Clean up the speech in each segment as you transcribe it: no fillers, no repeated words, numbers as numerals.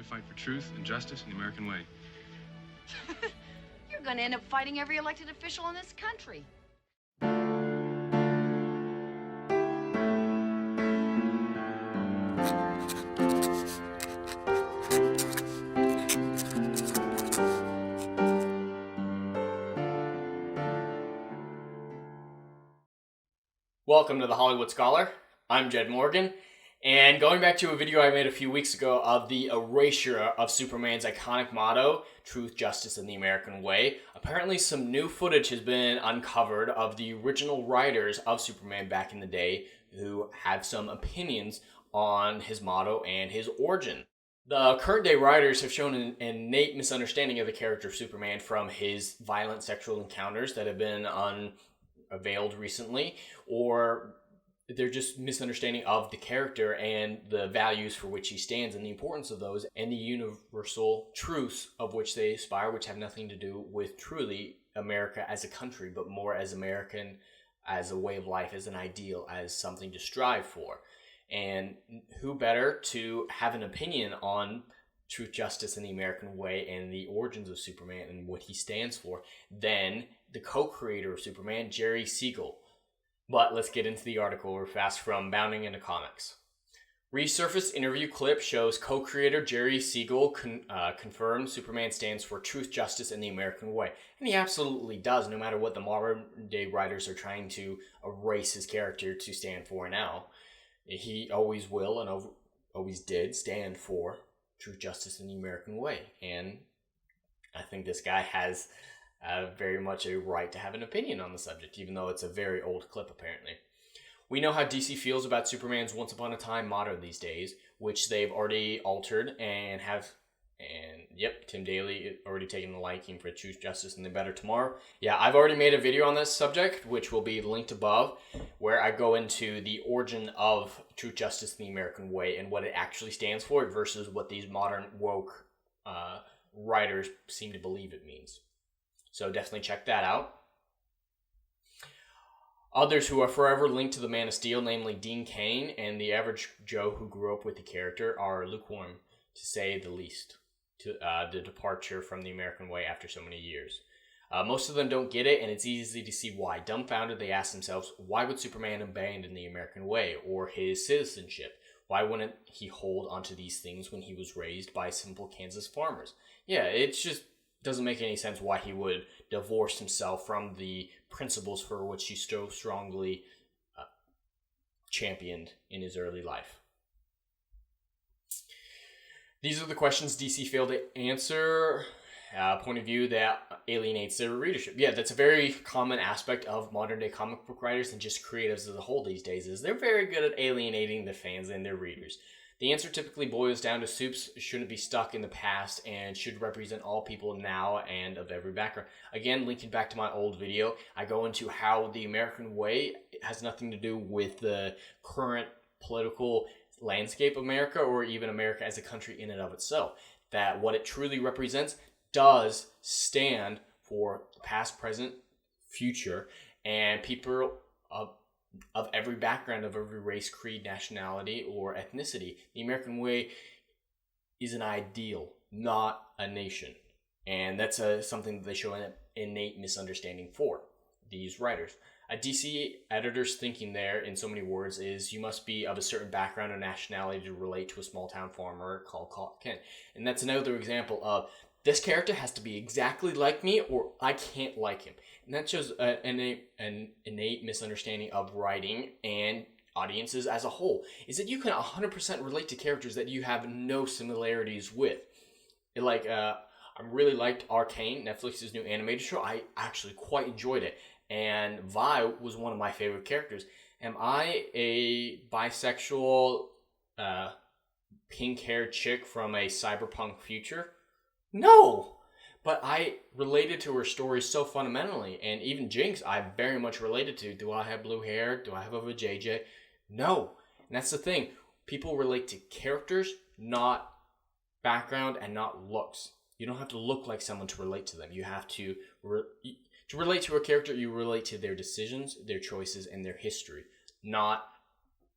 fight for truth and justice in the American way. You're going to end up fighting every elected official in this country. Welcome to the Hollywood Scholar. I'm Jed Morgan, and going back to a video I made a few weeks ago of the erasure of Superman's iconic motto, Truth, Justice, and the American Way, apparently some new footage has been uncovered of the original writers of Superman back in the day who have some opinions on his motto and his origin. The current day writers have shown an innate misunderstanding of the character of Superman from his violent sexual encounters that have been unveiled recently, or they're just misunderstanding of the character and the values for which he stands and the importance of those and the universal truths of which they aspire, which have nothing to do with truly America as a country, but more as American, as a way of life, as an ideal, as something to strive for. And who better to have an opinion on truth, justice, and the American way and the origins of Superman and what he stands for than the co-creator of Superman, Jerry Siegel. But let's get into the article real fast from Bounding into Comics. Resurfaced interview clip shows co-creator Jerry Siegel confirmed Superman stands for truth, justice, and the American way. And he absolutely does, no matter what the modern day writers are trying to erase his character to stand for now. He always will and always did stand for truth, justice, and the American way. And I think this guy has very much a right to have an opinion on the subject, even though it's a very old clip, apparently. We know how DC feels about Superman's Once Upon a Time motto these days, which they've already altered and Tim Daly already taken the liking for Truth, Justice, and the Better Tomorrow. Yeah, I've already made a video on this subject, which will be linked above, where I go into the origin of Truth, Justice, and the American Way and what it actually stands for versus what these modern woke writers seem to believe it means. So definitely check that out. Others who are forever linked to the Man of Steel, namely Dean Cain and the average Joe who grew up with the character, are lukewarm, to say the least, to the departure from the American way after so many years. Most of them don't get it, and it's easy to see why. Dumbfounded, they ask themselves, why would Superman abandon the American way or his citizenship? Why wouldn't he hold onto these things when he was raised by simple Kansas farmers? Yeah, it's just doesn't make any sense why he would divorce himself from the principles for which he so strongly championed in his early life. These are the questions DC failed to answer, a point of view that alienates their readership. Yeah, that's a very common aspect of modern day comic book writers and just creatives as a whole these days, is they're very good at alienating their fans and their readers. The answer typically boils down to Supes shouldn't be stuck in the past and should represent all people now and of every background. Again, linking back to my old video, I go into how the American way has nothing to do with the current political landscape of America or even America as a country in and of itself. That what it truly represents does stand for the past, present, future, and people of every background, of every race, creed, nationality, or ethnicity. The American way is an ideal, not a nation. And that's something that they show an innate misunderstanding for, these writers. A DC editor's thinking there, in so many words, is you must be of a certain background or nationality to relate to a small-town farmer called Clark Kent. And that's another example of, this character has to be exactly like me or I can't like him. And that shows an innate misunderstanding of writing and audiences as a whole. Is that you can 100% relate to characters that you have no similarities with. I really liked Arcane, Netflix's new animated show. I actually quite enjoyed it. And Vi was one of my favorite characters. Am I a bisexual, pink-haired chick from a cyberpunk future? No! But I related to her story so fundamentally, and even Jinx, I very much related to. Do I have blue hair? Do I have a vajayjay? No. And that's the thing. People relate to characters, not background, and not looks. You don't have to look like someone to relate to them. You have to relate to a character, you relate to their decisions, their choices, and their history, not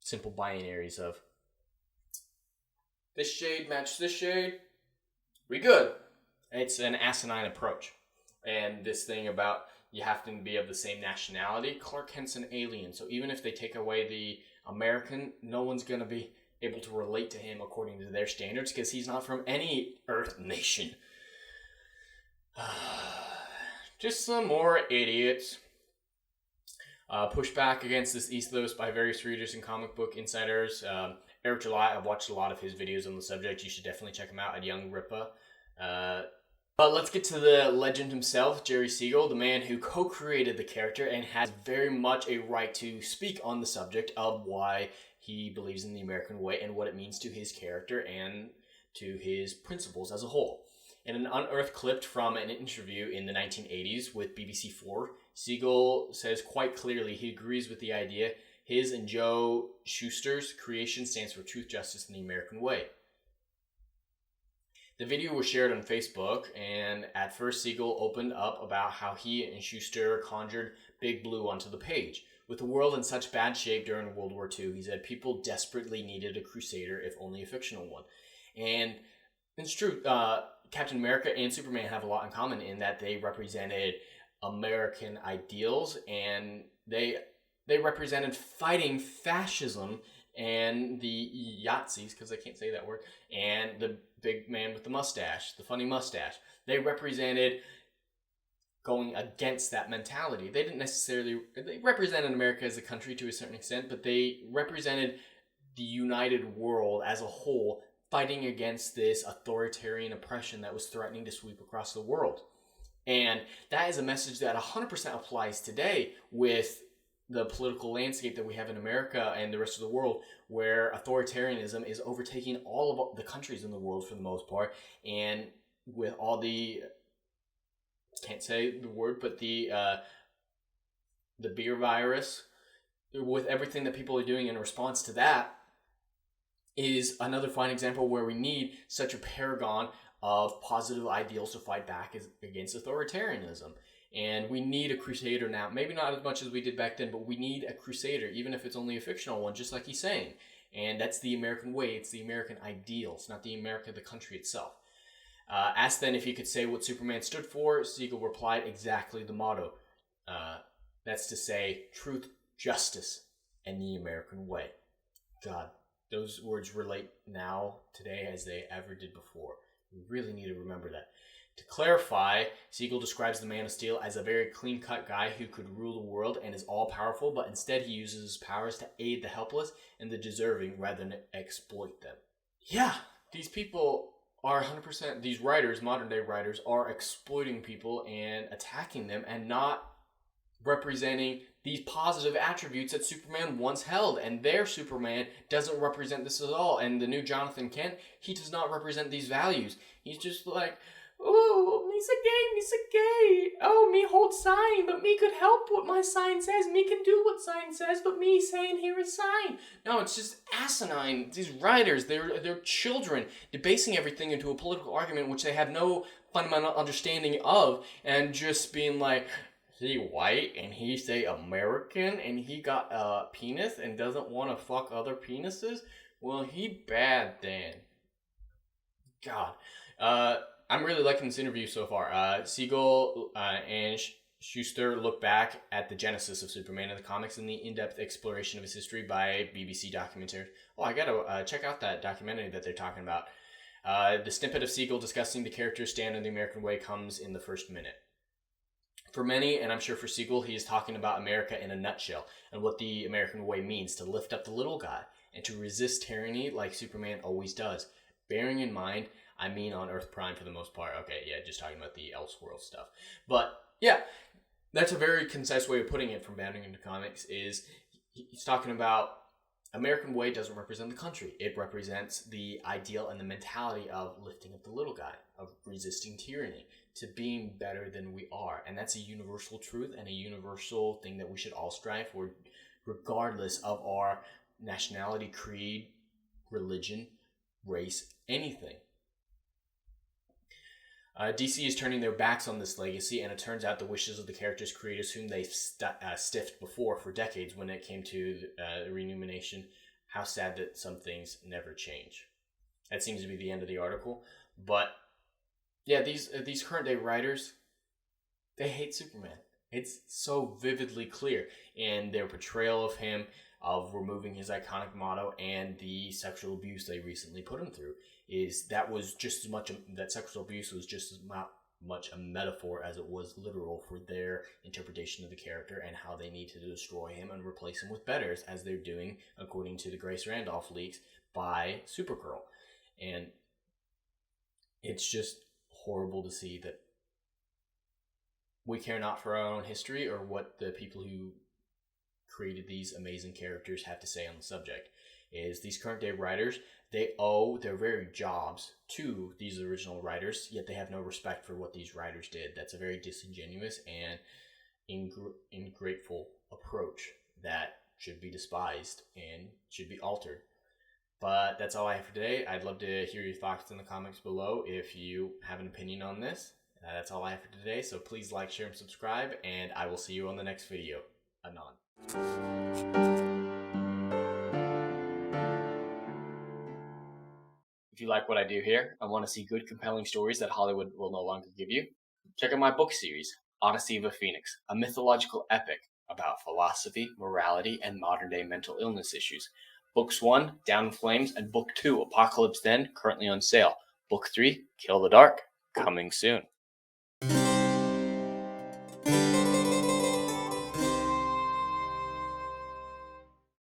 simple binaries of this shade matches this shade, We good. It's an asinine approach. And this thing about you have to be of the same nationality, Clark Kent's an alien. So even if they take away the American, no one's going to be able to relate to him according to their standards because he's not from any Earth nation. Just some more idiots. Pushed back against this ethos by various readers and comic book insiders. Eric July, I've watched a lot of his videos on the subject. You should definitely check him out at Young Ripa. But let's get to the legend himself, Jerry Siegel, the man who co-created the character and has very much a right to speak on the subject of why he believes in the American way and what it means to his character and to his principles as a whole. In an unearthed clip from an interview in the 1980s with BBC4, Siegel says quite clearly he agrees with the idea his and Joe Shuster's creation stands for truth, justice, and the American way. The video was shared on Facebook, and at first Siegel opened up about how he and Shuster conjured Big Blue onto the page. With the world in such bad shape during World War II, he said people desperately needed a crusader, if only a fictional one. And it's true, Captain America and Superman have a lot in common in that they represented American ideals, and they represented fighting fascism and the Yazis, because I can't say that word, and the big man with the mustache, the funny mustache. They represented going against that mentality. They represented America as a country to a certain extent, but they represented the united world as a whole, fighting against this authoritarian oppression that was threatening to sweep across the world. And that is a message that 100% applies today with the political landscape that we have in America and the rest of the world, where authoritarianism is overtaking all of the countries in the world for the most part, and with all the, can't say the word, but the beer virus, with everything that people are doing in response to that, is another fine example where we need such a paragon of positive ideals to fight back against authoritarianism. And we need a crusader now. Maybe not as much as we did back then, but we need a crusader, even if it's only a fictional one, just like he's saying. And that's the American way. It's the American ideal. It's not the America, the country itself. Asked then if he could say what Superman stood for, Siegel replied exactly the motto. That's to say, truth, justice, and the American way. God, those words relate now, today, as they ever did before. We really need to remember that. To clarify, Siegel describes the Man of Steel as a very clean-cut guy who could rule the world and is all-powerful, but instead he uses his powers to aid the helpless and the deserving rather than exploit them. Yeah, these people are 100%, these writers, modern-day writers, are exploiting people and attacking them and not representing these positive attributes that Superman once held, and their Superman doesn't represent this at all. And the new Jonathan Kent, he does not represent these values. He's just like, oh, me's a gay. Oh, me hold sign, but me could help what my sign says. Me can do what sign says, but me saying here is sign. No, it's just asinine. These writers, they're children, debasing everything into a political argument which they have no fundamental understanding of, and just being like, he white and he say American and he got a penis and doesn't want to fuck other penises? Well, he bad then. God. I'm really liking this interview so far. Siegel and Shuster look back at the genesis of Superman in the comics and the in-depth exploration of his history by BBC documentaries. Oh, I gotta check out that documentary that they're talking about. The snippet of Siegel discussing the character's stand in the American way comes in the first minute. For many, and I'm sure for Siegel, he is talking about America in a nutshell and what the American way means to lift up the little guy and to resist tyranny like Superman always does. Bearing in mind, I mean on Earth Prime for the most part. Okay, yeah, just talking about the Elseworld stuff. But, yeah, that's a very concise way of putting it from Bounding into Comics is he's talking about American way doesn't represent the country. It represents the ideal and the mentality of lifting up the little guy, of resisting tyranny, to being better than we are. And that's a universal truth and a universal thing that we should all strive for, regardless of our nationality, creed, religion, race, anything. DC is turning their backs on this legacy, and it turns out the wishes of the characters' creators whom they've stiffed before for decades when it came to renumination. How sad that some things never change. That seems to be the end of the article. But Yeah, these current day writers, they hate Superman. It's so vividly clear in their portrayal of him, of removing his iconic motto, and the sexual abuse they recently put him through. Is that was just as much that sexual abuse was just as much a metaphor as it was literal for their interpretation of the character and how they need to destroy him and replace him with betters, as they're doing according to the Grace Randolph leaks by Supergirl. And it's just horrible to see that we care not for our own history or what the people who created these amazing characters have to say on the subject. Is these current day writers, they owe their very jobs to these original writers, yet they have no respect for what these writers did. That's a very disingenuous and ingrateful approach that should be despised and should be altered. But that's all I have for today. I'd love to hear your thoughts in the comments below if you have an opinion on this. That's all I have for today, so please like, share, and subscribe, and I will see you on the next video. Anon. If you like what I do here and want to see good, compelling stories that Hollywood will no longer give you, check out my book series, Odyssey of a Phoenix, a mythological epic about philosophy, morality, and modern-day mental illness issues. Books 1, Down in Flames, and Book 2, Apocalypse Then, currently on sale. Book 3, Kill the Dark, coming soon.